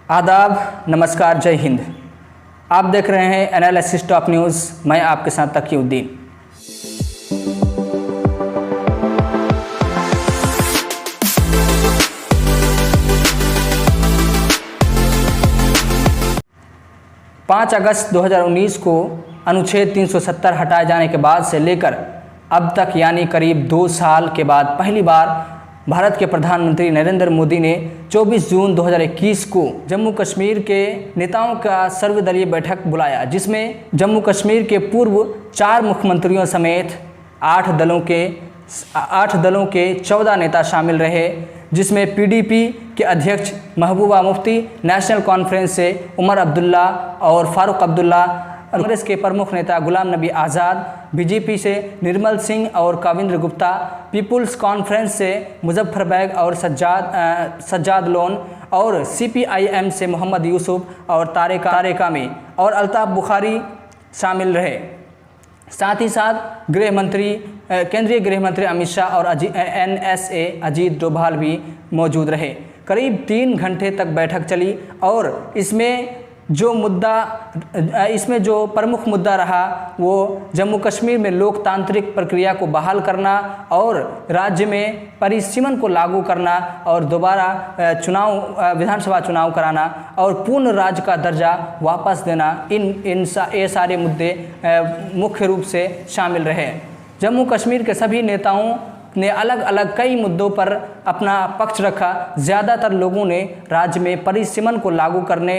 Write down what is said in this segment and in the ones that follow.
आदाब, नमस्कार, जय हिंद। आप देख रहे हैं एनालिसिस टॉप न्यूज़। मैं आपके साथ तकीउद्दीन। पाँच अगस्त 2019 को अनुच्छेद 370 हटाए जाने के बाद से लेकर अब तक यानी करीब 2 साल के बाद पहली बार भारत के प्रधानमंत्री नरेंद्र मोदी ने 24 जून 2021 को जम्मू कश्मीर के नेताओं का सर्वदलीय बैठक बुलाया, जिसमें जम्मू कश्मीर के पूर्व 4 मुख्यमंत्रियों समेत 8 दलों के 14 नेता शामिल रहे, जिसमें पीडीपी के अध्यक्ष महबूबा मुफ्ती, नेशनल कॉन्फ्रेंस से उमर अब्दुल्ला और फारूक अब्दुल्ला, कांग्रेस के प्रमुख नेता गुलाम नबी आज़ाद, बीजेपी से निर्मल सिंह और काविंद्र गुप्ता, पीपुल्स कॉन्फ्रेंस से मुजफ्फर बैग और सज्जाद लोन और सीपीआईएम से मोहम्मद यूसुफ और तारिक आमी और अल्ताफ बुखारी शामिल रहे। साथ ही साथ केंद्रीय गृह मंत्री अमित शाह और NSA अजीत डोभाल भी मौजूद रहे। करीब 3 घंटे तक बैठक चली और इसमें जो प्रमुख मुद्दा रहा वो जम्मू कश्मीर में लोकतांत्रिक प्रक्रिया को बहाल करना और राज्य में परिसीमन को लागू करना और दोबारा विधानसभा चुनाव कराना और पूर्ण राज्य का दर्जा वापस देना, ये सारे मुद्दे मुख्य रूप से शामिल रहे। जम्मू कश्मीर के सभी नेताओं ने अलग अलग कई मुद्दों पर अपना पक्ष रखा। ज़्यादातर लोगों ने राज्य में परिसीमन को लागू करने,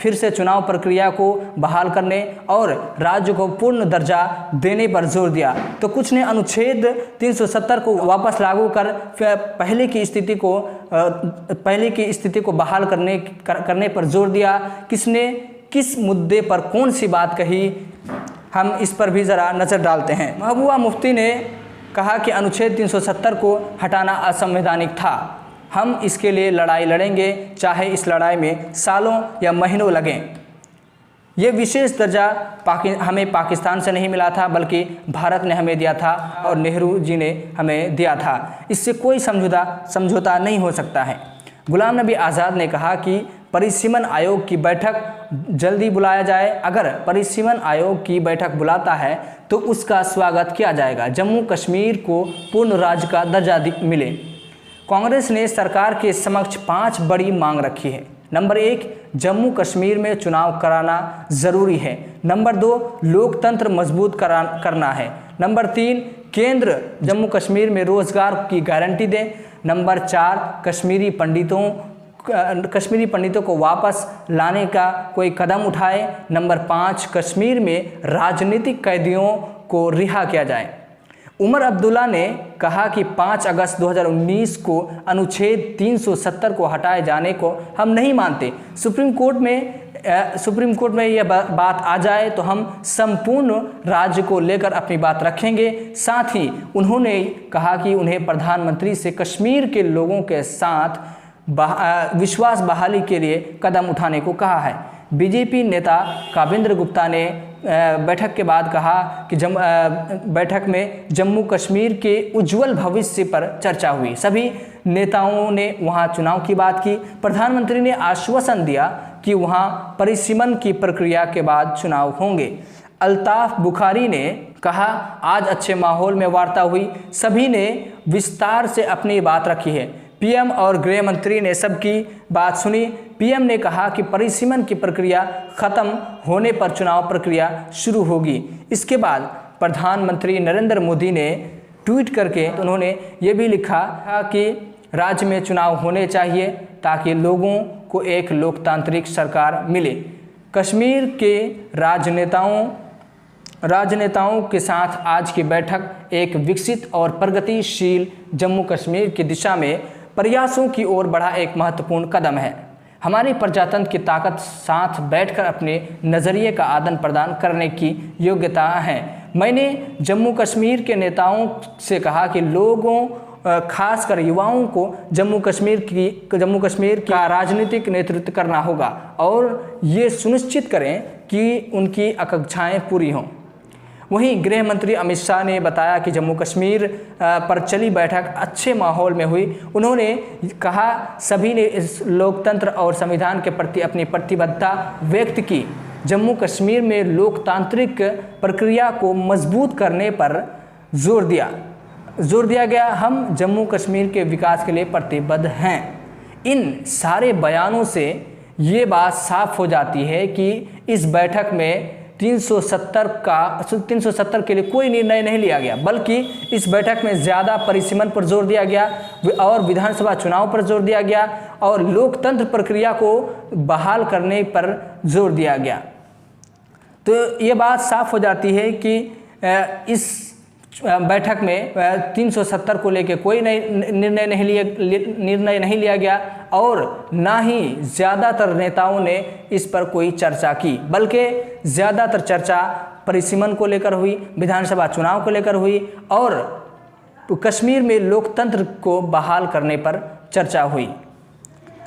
फिर से चुनाव प्रक्रिया को बहाल करने और राज्य को पूर्ण दर्जा देने पर जोर दिया, तो कुछ ने अनुच्छेद 370 को वापस लागू कर पहले की स्थिति को बहाल करने पर जोर दिया। किसने किस मुद्दे पर कौन सी बात कही, हम इस पर भी ज़रा नज़र डालते हैं। महबूबा मुफ्ती ने कहा कि अनुच्छेद 370 को हटाना असंवैधानिक था। हम इसके लिए लड़ाई लड़ेंगे, चाहे इस लड़ाई में सालों या महीनों लगें। ये विशेष दर्जा हमें पाकिस्तान से नहीं मिला था, बल्कि भारत ने हमें दिया था और नेहरू जी ने हमें दिया था। इससे कोई समझौता नहीं हो सकता है। गुलाम नबी आज़ाद ने कहा कि परिसीमन आयोग की बैठक जल्दी बुलाया जाए। अगर परिसीमन आयोग की बैठक बुलाता है तो उसका स्वागत किया जाएगा। जम्मू कश्मीर को पूर्ण राज्य का दर्जा मिले। कांग्रेस ने सरकार के समक्ष 5 बड़ी मांग रखी है। नंबर 1, जम्मू कश्मीर में चुनाव कराना ज़रूरी है। नंबर 2, लोकतंत्र मजबूत करना है। नंबर 3, केंद्र जम्मू कश्मीर में रोज़गार की गारंटी दे। नंबर 4, कश्मीरी पंडितों को वापस लाने का कोई कदम उठाए। नंबर 5, कश्मीर में राजनीतिक कैदियों को रिहा किया जाए। उमर अब्दुल्ला ने कहा कि 5 अगस्त 2019 को अनुच्छेद 370 को हटाए जाने को हम नहीं मानते। सुप्रीम कोर्ट में यह बात आ जाए तो हम संपूर्ण राज्य को लेकर अपनी बात रखेंगे। साथ ही उन्होंने कहा कि उन्हें प्रधानमंत्री से कश्मीर के लोगों के साथ विश्वास बहाली के लिए कदम उठाने को कहा है। बीजेपी नेता काविंद्र गुप्ता ने बैठक के बाद कहा कि बैठक में जम्मू कश्मीर के उज्जवल भविष्य पर चर्चा हुई। सभी नेताओं ने वहां चुनाव की बात की। प्रधानमंत्री ने आश्वासन दिया कि वहां परिसीमन की प्रक्रिया के बाद चुनाव होंगे। अल्ताफ बुखारी ने कहा, आज अच्छे माहौल में वार्ता हुई, सभी ने विस्तार से अपनी बात रखी है। पीएम और गृह मंत्री ने सबकी बात सुनी। पीएम ने कहा कि परिसीमन की प्रक्रिया खत्म होने पर चुनाव प्रक्रिया शुरू होगी। इसके बाद प्रधानमंत्री नरेंद्र मोदी ने ट्वीट करके उन्होंने ये भी लिखा कि राज्य में चुनाव होने चाहिए ताकि लोगों को एक लोकतांत्रिक सरकार मिले। कश्मीर के राजनेताओं के साथ आज की बैठक एक विकसित और प्रगतिशील जम्मू कश्मीर की दिशा में प्रयासों की ओर बढ़ा एक महत्वपूर्ण कदम है। हमारी प्रजातंत्र की ताकत साथ बैठकर अपने नज़रिए का आदान प्रदान करने की योग्यता है। मैंने जम्मू कश्मीर के नेताओं से कहा कि लोगों, खासकर युवाओं को जम्मू कश्मीर का राजनीतिक नेतृत्व करना होगा और ये सुनिश्चित करें कि उनकी आकांक्षाएं पूरी हों। वहीं गृह मंत्री अमित शाह ने बताया कि जम्मू कश्मीर पर चली बैठक अच्छे माहौल में हुई। उन्होंने कहा सभी ने इस लोकतंत्र और संविधान के प्रति अपनी प्रतिबद्धता व्यक्त की। जम्मू कश्मीर में लोकतांत्रिक प्रक्रिया को मजबूत करने पर जोर दिया गया। हम जम्मू कश्मीर के विकास के लिए प्रतिबद्ध हैं। इन सारे बयानों से ये बात साफ हो जाती है कि इस बैठक में 370 के लिए कोई निर्णय नहीं लिया गया, बल्कि इस बैठक में ज़्यादा परिसीमन पर जोर दिया गया और विधानसभा चुनाव पर जोर दिया गया और लोकतंत्र प्रक्रिया को बहाल करने पर जोर दिया गया। तो ये बात साफ हो जाती है कि इस बैठक में 370 को लेकर कोई निर्णय नहीं लिया गया और ना ही ज़्यादातर नेताओं ने इस पर कोई चर्चा की, बल्कि ज़्यादातर चर्चा परिसीमन को लेकर हुई, विधानसभा चुनाव को लेकर हुई और कश्मीर में लोकतंत्र को बहाल करने पर चर्चा हुई।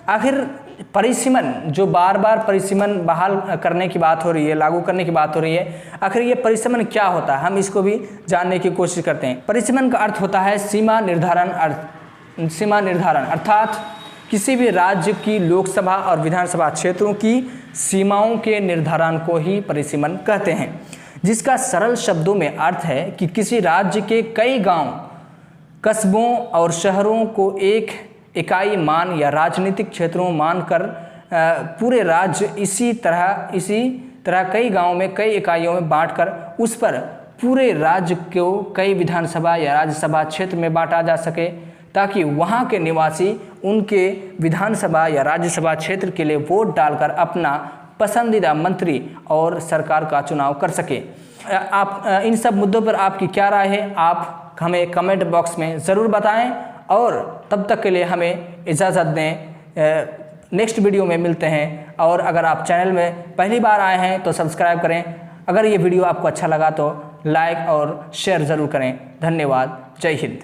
आखिर परिसीमन, जो बार बार परिसीमन बहाल करने की बात हो रही है, लागू करने की बात हो रही है, आखिर ये परिसीमन क्या होता है, हम इसको भी जानने की कोशिश करते हैं। परिसीमन का अर्थ होता है सीमा निर्धारण, अर्थात किसी भी राज्य की लोकसभा और विधानसभा क्षेत्रों की सीमाओं के निर्धारण को ही परिसीमन कहते हैं, जिसका सरल शब्दों में अर्थ है कि किसी राज्य के कई गांव, कस्बों और शहरों को एक इकाई मान या राजनीतिक क्षेत्रों मानकर पूरे राज्य इसी तरह कई गांवों में कई इकाइयों में बांटकर उस पर पूरे राज्य को कई विधानसभा या राज्यसभा क्षेत्र में बांटा जा सके, ताकि वहां के निवासी उनके विधानसभा या राज्यसभा क्षेत्र के लिए वोट डालकर अपना पसंदीदा मंत्री और सरकार का चुनाव कर सके। आप इन सब मुद्दों पर आपकी क्या राय है, आप हमें कमेंट बॉक्स में ज़रूर बताएं और तब तक के लिए हमें इजाज़त दें। नेक्स्ट वीडियो में मिलते हैं और अगर आप चैनल में पहली बार आए हैं तो सब्सक्राइब करें। अगर ये वीडियो आपको अच्छा लगा तो लाइक और शेयर ज़रूर करें। धन्यवाद। जय हिंद।